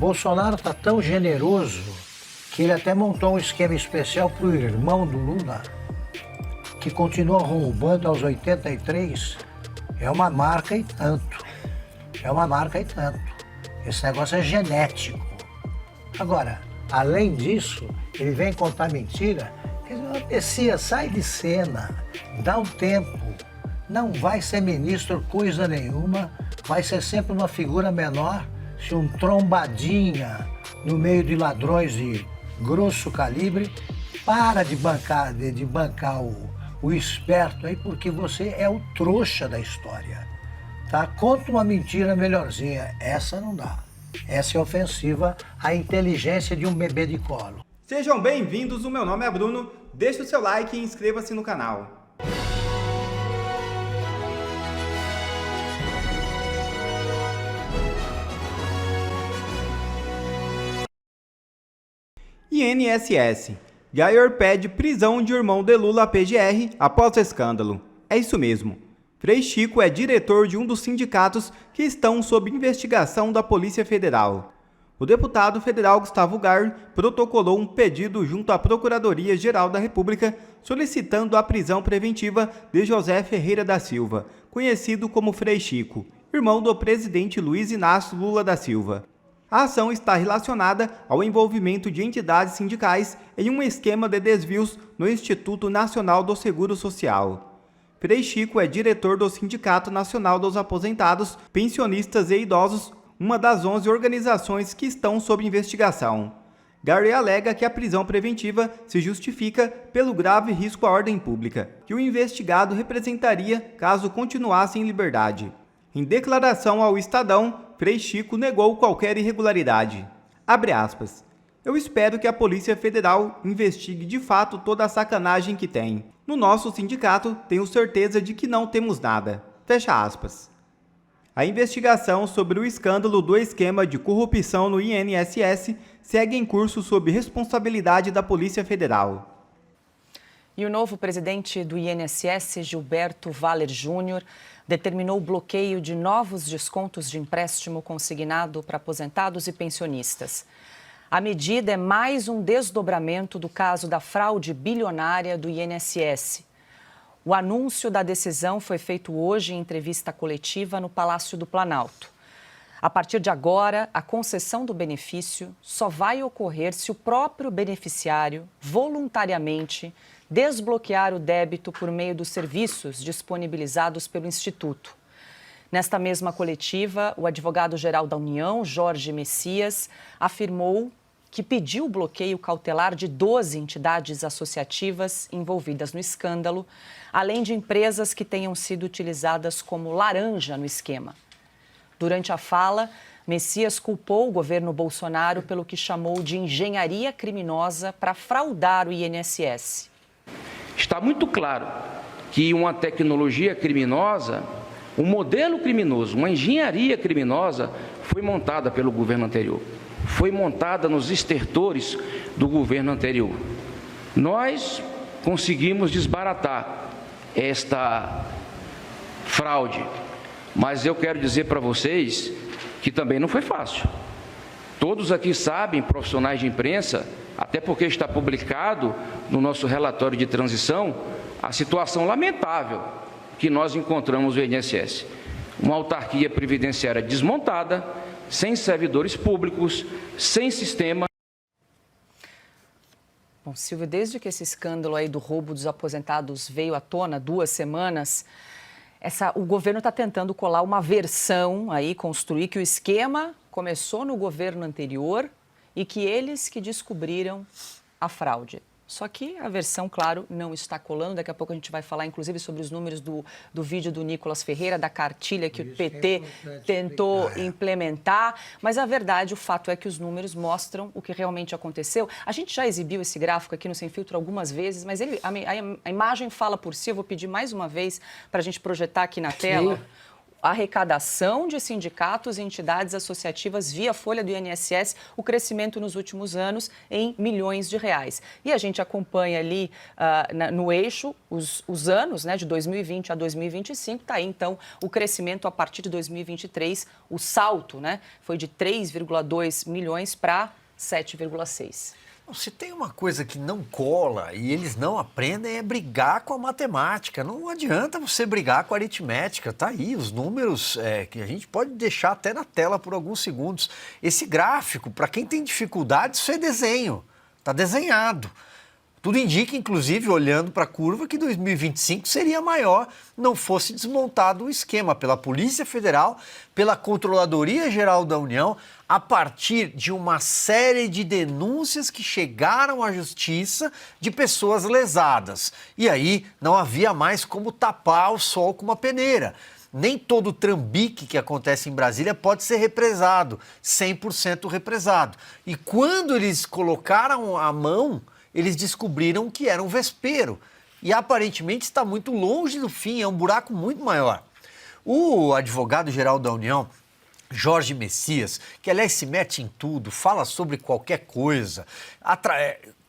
Bolsonaro está tão generoso que ele até montou um esquema especial para o irmão do Lula, que continua roubando aos 83. É uma marca e tanto. É uma marca e tanto. Esse negócio é genético. Agora, além disso, ele vem contar mentira. Messias, sai de cena, dá um tempo. Não vai ser ministro coisa nenhuma, vai ser sempre uma figura menor, se um trombadinha no meio de ladrões de grosso calibre. Para de bancar o esperto aí, porque você é o trouxa da história. Tá? Conta uma mentira melhorzinha. Essa não dá. Essa é ofensiva à inteligência de um bebê de colo. Sejam bem-vindos, o meu nome é Bruno. Deixe o seu like e inscreva-se no canal. INSS. Gayer pede prisão de irmão de Lula à PGR após escândalo. É isso mesmo. Frei Chico é diretor de um dos sindicatos que estão sob investigação da Polícia Federal. O deputado federal Gustavo Gayer protocolou um pedido junto à Procuradoria-Geral da República solicitando a prisão preventiva de José Ferreira da Silva, conhecido como Frei Chico, irmão do presidente Luiz Inácio Lula da Silva. A ação está relacionada ao envolvimento de entidades sindicais em um esquema de desvios no Instituto Nacional do Seguro Social. Frei Chico é diretor do Sindicato Nacional dos Aposentados, Pensionistas e Idosos, uma das 11 organizações que estão sob investigação. Gary alega que a prisão preventiva se justifica pelo grave risco à ordem pública, que o investigado representaria caso continuasse em liberdade. Em declaração ao Estadão, Frei Chico negou qualquer irregularidade. Abre aspas. Eu espero que a Polícia Federal investigue de fato toda a sacanagem que tem. No nosso sindicato, tenho certeza de que não temos nada. Fecha aspas. A investigação sobre o escândalo do esquema de corrupção no INSS segue em curso sob responsabilidade da Polícia Federal. E o novo presidente do INSS, Gilberto Valer Júnior, determinou o bloqueio de novos descontos de empréstimo consignado para aposentados e pensionistas. A medida é mais um desdobramento do caso da fraude bilionária do INSS. O anúncio da decisão foi feito hoje em entrevista coletiva no Palácio do Planalto. A partir de agora, a concessão do benefício só vai ocorrer se o próprio beneficiário, voluntariamente, desbloquear o débito por meio dos serviços disponibilizados pelo Instituto. Nesta mesma coletiva, o advogado-geral da União, Jorge Messias, afirmou que pediu o bloqueio cautelar de 12 entidades associativas envolvidas no escândalo, além de empresas que tenham sido utilizadas como laranja no esquema. Durante a fala, Messias culpou o governo Bolsonaro pelo que chamou de engenharia criminosa para fraudar o INSS. Está muito claro que uma tecnologia criminosa, um modelo criminoso, uma engenharia criminosa foi montada pelo governo anterior. Foi montada nos estertores do governo anterior. Nós conseguimos desbaratar esta fraude, mas eu quero dizer para vocês que também não foi fácil. Todos aqui sabem, profissionais de imprensa, até porque está publicado no nosso relatório de transição, a situação lamentável que nós encontramos no INSS. Uma autarquia previdenciária desmontada, sem servidores públicos, sem sistema. Bom, Silvio, desde que esse escândalo aí do roubo dos aposentados veio à tona, 2 semanas, o governo está tentando colar uma versão aí, construir que o esquema começou no governo anterior e que eles que descobriram a fraude. Só que a versão, claro, não está colando. Daqui a pouco a gente vai falar, inclusive, sobre os números do vídeo do Nicolas Ferreira, da cartilha que o PT tentou implementar. Mas a verdade, o fato é que os números mostram o que realmente aconteceu. A gente já exibiu esse gráfico aqui no Sem Filtro algumas vezes, mas a imagem fala por si. Eu vou pedir mais uma vez para a gente projetar aqui na tela. arrecadação de sindicatos e entidades associativas via folha do INSS, o crescimento nos últimos anos em milhões de reais. E a gente acompanha ali no eixo os anos, né, de 2020 a 2025, está aí então o crescimento a partir de 2023, o salto, né, foi de 3,2 milhões para 7,6. Se tem uma coisa que não cola e eles não aprendem é brigar com a matemática. Não adianta você brigar com a aritmética. Tá aí os números que a gente pode deixar até na tela por alguns segundos. Esse gráfico, para quem tem dificuldade, isso é desenho. Está desenhado. Tudo indica, inclusive, olhando para a curva, que 2025 seria maior, não fosse desmontado o esquema pela Polícia Federal, pela Controladoria Geral da União, a partir de uma série de denúncias que chegaram à Justiça de pessoas lesadas. E aí não havia mais como tapar o sol com uma peneira. Nem todo trambique que acontece em Brasília pode ser represado, 100% represado. E quando eles colocaram a mão, eles descobriram que era um vespeiro. E aparentemente está muito longe do fim, é um buraco muito maior. O advogado-geral da União, Jorge Messias, que aliás se mete em tudo, fala sobre qualquer coisa,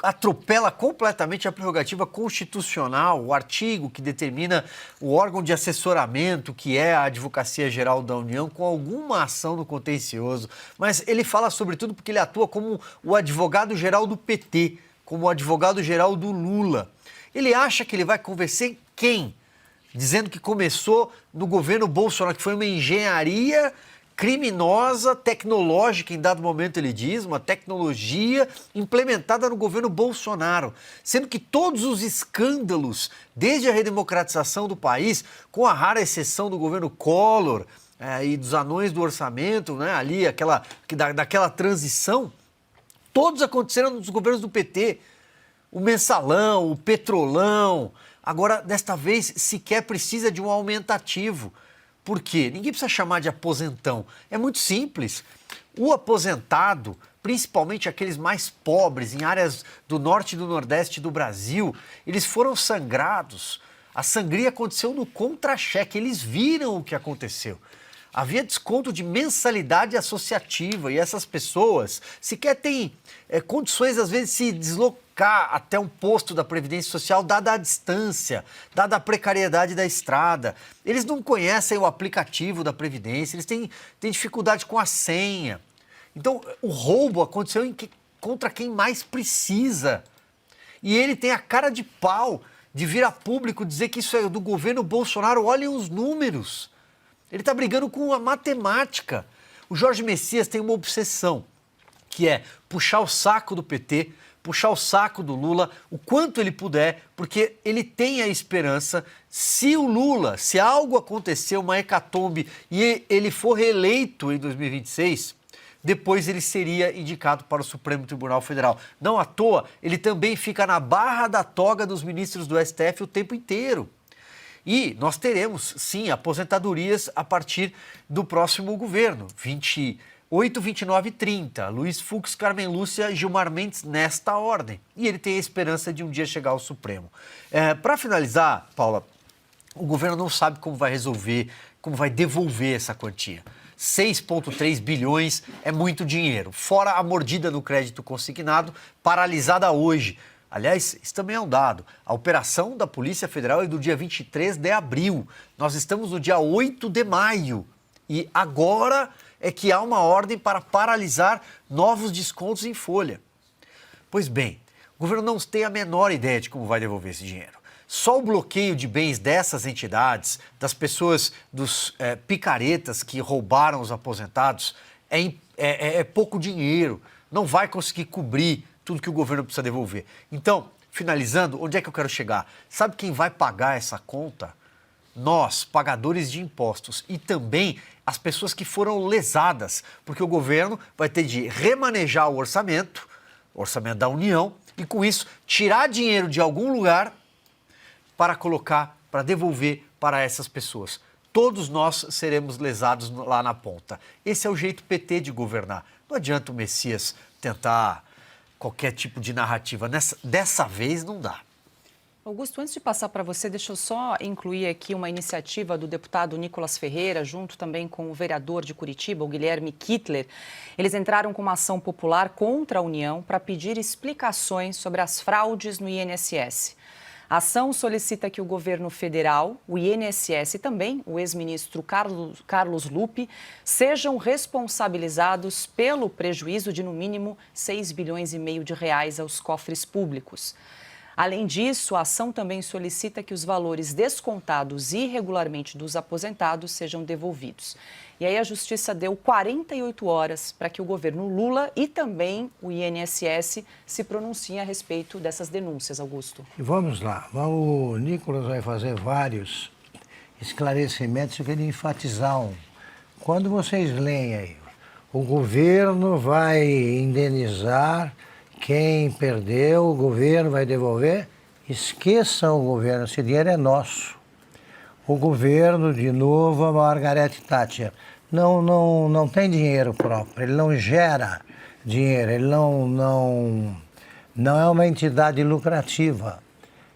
atropela completamente a prerrogativa constitucional, o artigo que determina o órgão de assessoramento, que é a Advocacia Geral da União, com alguma ação no contencioso. Mas ele fala sobretudo porque ele atua como o advogado-geral do PT, como o advogado-geral do Lula. Ele acha que ele vai convencer quem? Dizendo que começou no governo Bolsonaro, que foi uma engenharia criminosa, tecnológica, em dado momento ele diz, uma tecnologia implementada no governo Bolsonaro, sendo que todos os escândalos, desde a redemocratização do país, com a rara exceção do governo Collor e dos anões do orçamento, né, ali daquela transição, todos aconteceram nos governos do PT. O mensalão, o petrolão. Agora, desta vez, sequer precisa de um aumentativo. Por quê? Ninguém precisa chamar de aposentão. É muito simples. O aposentado, principalmente aqueles mais pobres, em áreas do norte e do nordeste do Brasil, eles foram sangrados. A sangria aconteceu no contra-cheque. Eles viram o que aconteceu. Havia desconto de mensalidade associativa e essas pessoas sequer têm condições, às vezes, de se deslocar até um posto da Previdência Social, dada a distância, dada a precariedade da estrada. Eles não conhecem o aplicativo da Previdência, eles têm dificuldade com a senha. Então, o roubo aconteceu contra quem mais precisa. E ele tem a cara de pau de vir a público dizer que isso é do governo Bolsonaro. Olhem os números. Ele está brigando com a matemática. O Jorge Messias tem uma obsessão, que é puxar o saco do PT, puxar o saco do Lula, o quanto ele puder, porque ele tem a esperança, se o Lula, se algo acontecer, uma hecatombe, e ele for reeleito em 2026, depois ele seria indicado para o Supremo Tribunal Federal. Não à toa, ele também fica na barra da toga dos ministros do STF o tempo inteiro. E nós teremos, sim, aposentadorias a partir do próximo governo, 28, 29 e 30. Luiz Fux, Carmen Lúcia, Gilmar Mendes, nesta ordem. E ele tem a esperança de um dia chegar ao Supremo. Para finalizar, Paula, o governo não sabe como vai resolver, como vai devolver essa quantia. 6,3 bilhões é muito dinheiro, fora a mordida no crédito consignado, paralisada hoje. Aliás, isso também é um dado. A operação da Polícia Federal é do dia 23 de abril. Nós estamos no dia 8 de maio. E agora é que há uma ordem para paralisar novos descontos em folha. Pois bem, o governo não tem a menor ideia de como vai devolver esse dinheiro. Só o bloqueio de bens dessas entidades, das pessoas, dos picaretas que roubaram os aposentados, é pouco dinheiro. Não vai conseguir cobrir tudo que o governo precisa devolver. Então, finalizando, onde é que eu quero chegar? Sabe quem vai pagar essa conta? Nós, pagadores de impostos, e também as pessoas que foram lesadas, porque o governo vai ter de remanejar o orçamento da União, e com isso tirar dinheiro de algum lugar para colocar, para devolver para essas pessoas. Todos nós seremos lesados lá na ponta. Esse é o jeito PT de governar. Não adianta o Messias tentar qualquer tipo de narrativa. Dessa vez não dá. Augusto, antes de passar para você, deixa eu só incluir aqui uma iniciativa do deputado Nicolas Ferreira, junto também com o vereador de Curitiba, o Guilherme Kittler. Eles entraram com uma ação popular contra a União para pedir explicações sobre as fraudes no INSS. A ação solicita que o governo federal, o INSS e também o ex-ministro Carlos Lupe sejam responsabilizados pelo prejuízo de, no mínimo, 6,5 bilhões de reais aos cofres públicos. Além disso, a ação também solicita que os valores descontados irregularmente dos aposentados sejam devolvidos. E aí a Justiça deu 48 horas para que o governo Lula e também o INSS se pronunciem a respeito dessas denúncias, Augusto. Vamos lá, o Nicolas vai fazer vários esclarecimentos. Eu queria enfatizar um. Quando vocês leem aí, o governo vai indenizar quem perdeu, o governo vai devolver, esqueçam o governo, esse dinheiro é nosso. O governo, de novo, a Margaret Thatcher, não tem dinheiro próprio, ele não gera dinheiro, ele não é uma entidade lucrativa.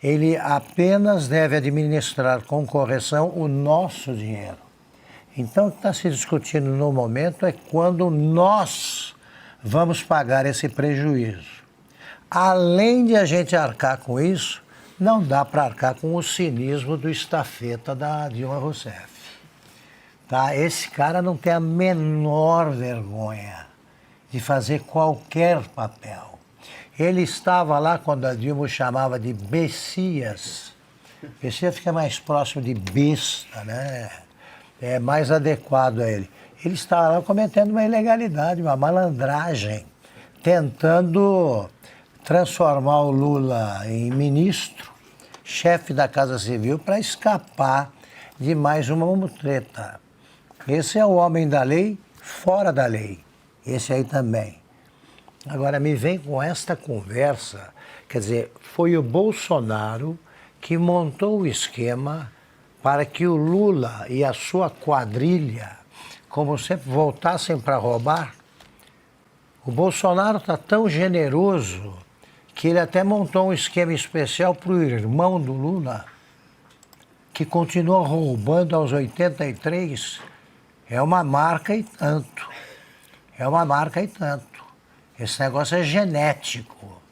Ele apenas deve administrar com correção o nosso dinheiro. Então, o que está se discutindo no momento é quando nós vamos pagar esse prejuízo. Além de a gente arcar com isso, não dá para arcar com o cinismo do estafeta da Dilma Rousseff. Tá? Esse cara não tem a menor vergonha de fazer qualquer papel. Ele estava lá quando a Dilma o chamava de Bessias. Bessias fica mais próximo de besta, né? É mais adequado a ele. Ele estava lá cometendo uma ilegalidade, uma malandragem, tentando transformar o Lula em ministro, chefe da Casa Civil, para escapar de mais uma mutreta. Esse é o homem da lei, fora da lei. Esse aí também. Agora, me vem com esta conversa, quer dizer, foi o Bolsonaro que montou o esquema para que o Lula e a sua quadrilha, como sempre, voltassem para roubar. O Bolsonaro está tão generoso que ele até montou um esquema especial para o irmão do Lula, que continua roubando aos 83. É uma marca e tanto. É uma marca e tanto. Esse negócio é genético.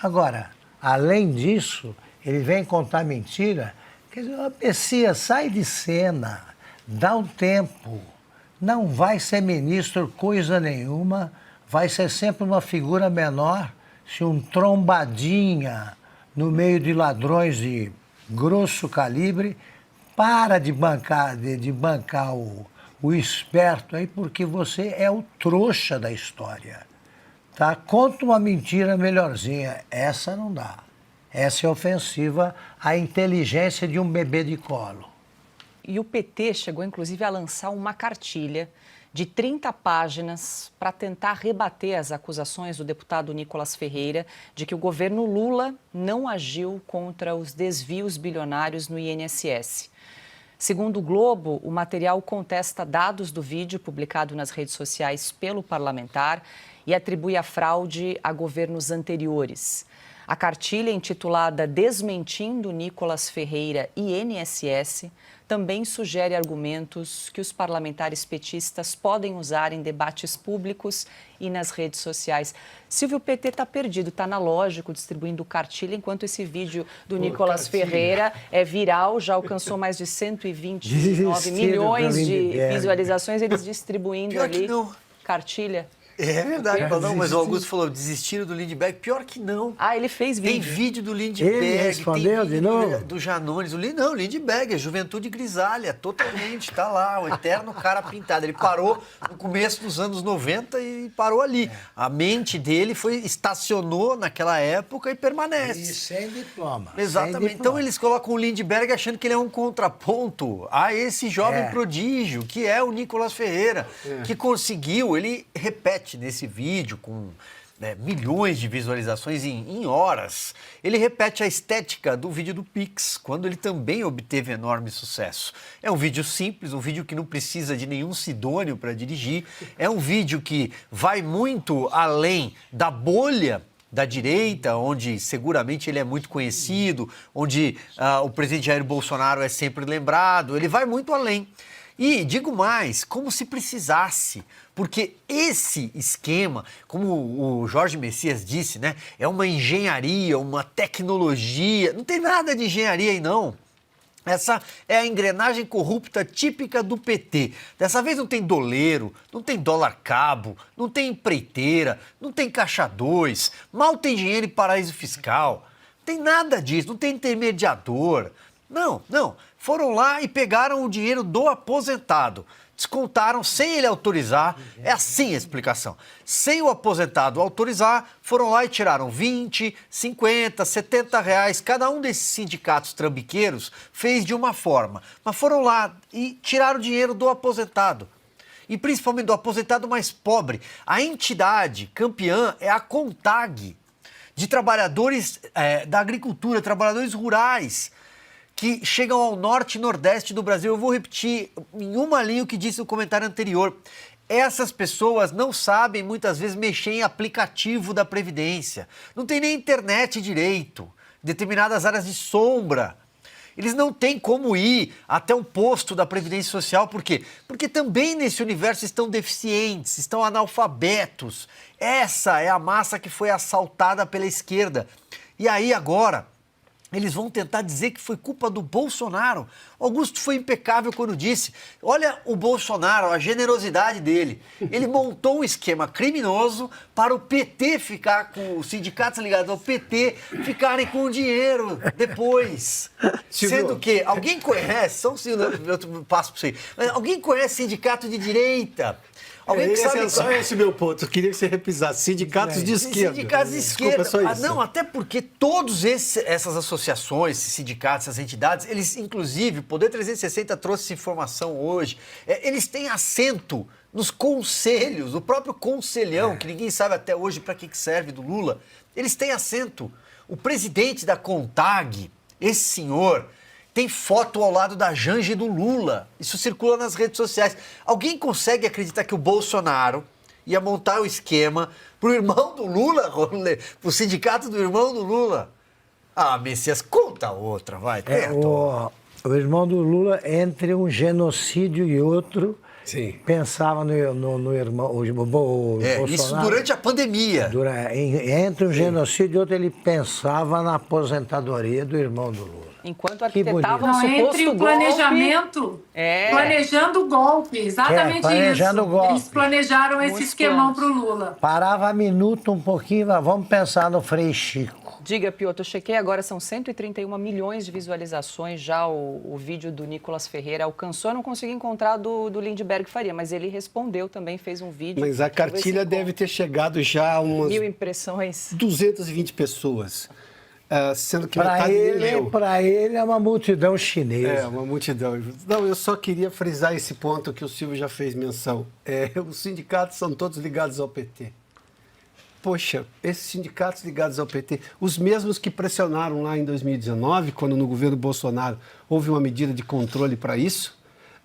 Agora, além disso, ele vem contar mentira. Quer dizer, a Pessia sai de cena, dá um tempo. Não vai ser ministro coisa nenhuma, vai ser sempre uma figura menor, se um trombadinha no meio de ladrões de grosso calibre, para de bancar o esperto aí, porque você é o trouxa da história. Tá? Conta uma mentira melhorzinha, essa não dá. Essa é ofensiva à inteligência de um bebê de colo. E o PT chegou, inclusive, a lançar uma cartilha de 30 páginas para tentar rebater as acusações do deputado Nicolas Ferreira de que o governo Lula não agiu contra os desvios bilionários no INSS. Segundo o Globo, o material contesta dados do vídeo publicado nas redes sociais pelo parlamentar e atribui a fraude a governos anteriores. A cartilha, intitulada Desmentindo Nicolas Ferreira e INSS, também sugere argumentos que os parlamentares petistas podem usar em debates públicos e nas redes sociais. Silvio, o PT está perdido, está analógico distribuindo cartilha, enquanto esse vídeo do Nicolas Ferreira é viral, já alcançou mais de 129 milhões de visualizações, eles distribuindo ali cartilha. É verdade, não, mas o Augusto falou, desistiram do Lindbergh. Pior que não. Ah, ele fez vídeo. Tem vídeo do Lindbergh. Ele respondeu de novo? Do Janones. Não, o Lindbergh, é juventude grisalha, totalmente. Tá lá, o eterno cara pintado. Ele parou no começo dos anos 90 e parou ali. A mente dele estacionou naquela época e permanece. E sem diploma. Exatamente. Sem diploma. Então eles colocam o Lindbergh achando que ele é um contraponto a esse jovem prodígio, que é o Nicolas Ferreira, que conseguiu, ele repete nesse vídeo com milhões de visualizações em horas, ele repete a estética do vídeo do Pix, quando ele também obteve enorme sucesso. É um vídeo simples, um vídeo que não precisa de nenhum sidônio para dirigir, é um vídeo que vai muito além da bolha da direita, onde seguramente ele é muito conhecido, onde o presidente Jair Bolsonaro é sempre lembrado, ele vai muito além. E digo mais, como se precisasse, porque esse esquema, como o Jorge Messias disse, né, é uma engenharia, uma tecnologia, não tem nada de engenharia aí não. Essa é a engrenagem corrupta típica do PT. Dessa vez não tem doleiro, não tem dólar cabo, não tem empreiteira, não tem caixa 2, mal tem dinheiro em paraíso fiscal. Não tem nada disso, não tem intermediador. Não. Foram lá e pegaram o dinheiro do aposentado. Descontaram sem ele autorizar, é assim a explicação. Sem o aposentado autorizar, foram lá e tiraram 20, 50, 70 reais. Cada um desses sindicatos trambiqueiros fez de uma forma, mas foram lá e tiraram o dinheiro do aposentado. E principalmente do aposentado mais pobre. A entidade campeã é a CONTAG, de trabalhadores da agricultura, trabalhadores rurais, que chegam ao norte e nordeste do Brasil. Eu vou repetir em uma linha o que disse no comentário anterior. Essas pessoas não sabem, muitas vezes, mexer em aplicativo da Previdência. Não tem nem internet direito. Determinadas áreas de sombra. Eles não têm como ir até um posto da Previdência Social. Por quê? Porque também nesse universo estão deficientes, estão analfabetos. Essa é a massa que foi assaltada pela esquerda. E aí agora eles vão tentar dizer que foi culpa do Bolsonaro. Augusto foi impecável quando disse, olha o Bolsonaro, a generosidade dele. Ele montou um esquema criminoso para o PT ficar com os sindicatos ligados ao PT, ficarem com o dinheiro depois. Sendo que alguém conhece, só um segundo, eu passo para você, mas alguém conhece sindicato de direita? Alguém que sabe... Esse é o meu ponto. Eu queria que você repisasse. Sindicatos de esquerda. Sindicatos de esquerda. Desculpa, só isso. Não, até porque todas essas associações, esses sindicatos, essas entidades, eles, inclusive, o Poder 360 trouxe essa informação hoje, eles têm assento nos conselhos, o próprio conselhão, que ninguém sabe até hoje para que serve, do Lula, eles têm assento. O presidente da CONTAG, esse senhor, tem foto ao lado da Janja e do Lula. Isso circula nas redes sociais. Alguém consegue acreditar que o Bolsonaro ia montar o esquema pro irmão do Lula, pro sindicato do irmão do Lula? Ah, Messias, conta outra, vai. O irmão do Lula, entre um genocídio e outro, Sim. Pensava no irmão, o Bolsonaro. Isso durante a pandemia. Entre um genocídio e outro, ele pensava na aposentadoria do irmão do Lula. Enquanto arquitetava um Não, suposto entre o planejamento, planejando o golpe, exatamente planejando isso. o golpe. Eles planejaram esse Muitos esquemão planos. para o Lula. Parava minuto um pouquinho, mas vamos pensar no Frei Chico. Diga, Piotr, eu chequei agora, são 131 milhões de visualizações já o vídeo do Nicolas Ferreira alcançou. Eu não consegui encontrar do Lindbergh Faria, mas ele respondeu também, fez um vídeo. Mas a cartilha deve ter chegado já a umas 1.000 impressões. 220 pessoas. Sendo que Para metade ele é uma multidão chinesa. É, uma multidão. Não, eu só queria frisar esse ponto que o Silvio já fez menção. Os sindicatos são todos ligados ao PT. Poxa, esses sindicatos ligados ao PT, os mesmos que pressionaram lá em 2019, quando no governo Bolsonaro houve uma medida de controle para isso,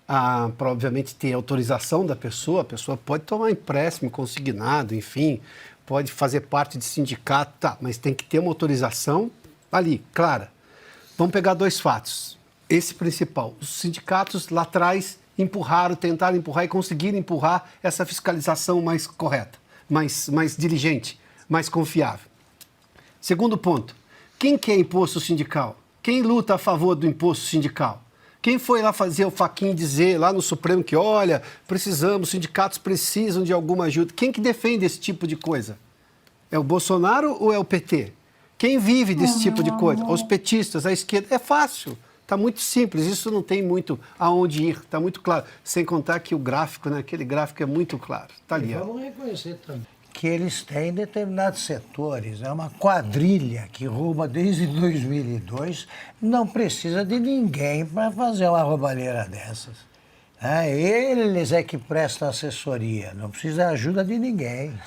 para obviamente ter autorização da pessoa, a pessoa pode tomar empréstimo consignado, enfim, pode fazer parte de sindicato, tá, mas tem que ter uma autorização ali, clara. Vamos pegar dois fatos. Esse principal, os sindicatos lá atrás tentaram empurrar e conseguiram empurrar essa fiscalização mais correta, mais diligente, mais confiável. Segundo ponto, quem quer imposto sindical? Quem luta a favor do imposto sindical? Quem foi lá fazer o Fachin dizer lá no Supremo que, olha, os sindicatos precisam de alguma ajuda? Quem que defende esse tipo de coisa? É o Bolsonaro ou é o PT? Quem vive desse tipo de coisa? Os petistas, a esquerda? É fácil, está muito simples, isso não tem muito aonde ir, está muito claro. Sem contar que o gráfico, né, aquele gráfico é muito claro. Está ali. Vamos reconhecer também que eles têm determinados setores, é uma quadrilha que rouba desde 2002, não precisa de ninguém para fazer uma roubalheira dessas. Eles é que prestam assessoria, não precisa de ajuda de ninguém.